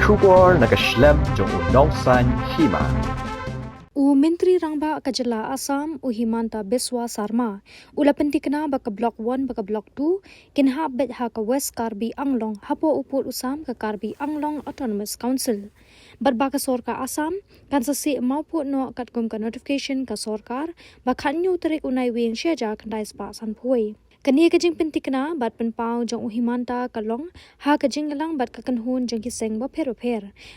Shubor nakaslem jong unongsan Hima. Menteri Rangba Kajala Assam Himanta Biswa Sarma ula Pynthikna baka Block 1 baka Block 2 kinha bet ha ka West Karbi Anglong hapo upul usam ka Karbi Anglong Autonomous Council. Barbaka Sorka Assam kan sasi maupu no kat kum ka notification ka sorkar bakhan nyu tarik unai wing sheja kandai spa san phuai. Kani kajing Pynthikna bat penpau jong Himanta kalong ha kajing lang bat kakanhun jong ki seng ba pher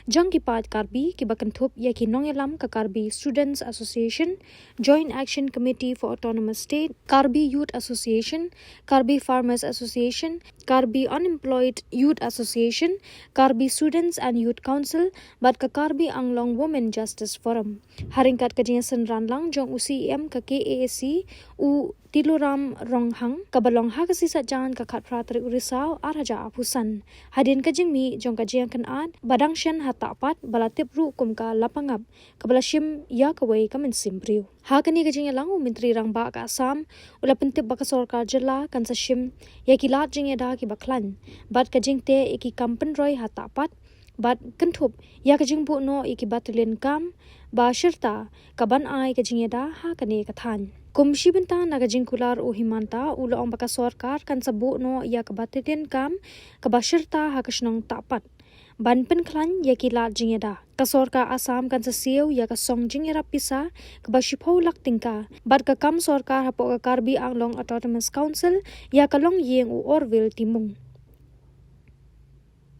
jong ki pat Karbi ki bakan thup ya ki nongelam ka Karbi Students Association, Joint Action Committee for Autonomous State, Karbi Youth Association, Karbi Farmers Association, Karbi Unemployed Youth Association, Karbi Students and Youth Council bat ka Karbi Anglong Women Justice Forum. Haringkat kajing senran lang jong UCM ka KAAC u Tiluram Ronghang kabalong ha kasi sa jan ka khatpratri urisau araja apusan hadin kajing mi jong kajing kan ad badang shen hatapat balatip ru kum ka lapangap kabalashim ya kawai kamen simbriu ha kani kajing lang Menteri Rangba ka Assam ula pentip baka sorkar jela kan sa shim ya kilat jing eda ki baklan bat kajing te iki kampen roy hatapat bat kentup ya kajing bu no iki batalin kam ba shirta kaban ai kajing eda ha kani kathan Kumshi benta naga jingkular Himanta ula ong baka sorkar kan sabu no ya kabatitin kam kabashirta hakasnong tapat. Ban penklan ya kilat jingeda. Kasorka Assam kan sasiu ya kasong jingera pisa kabashipau lak tingka. Bad ka kam sorkar hapo ka Karbi Anglong Autonomous Council ya kalong yeng u Orville Timung.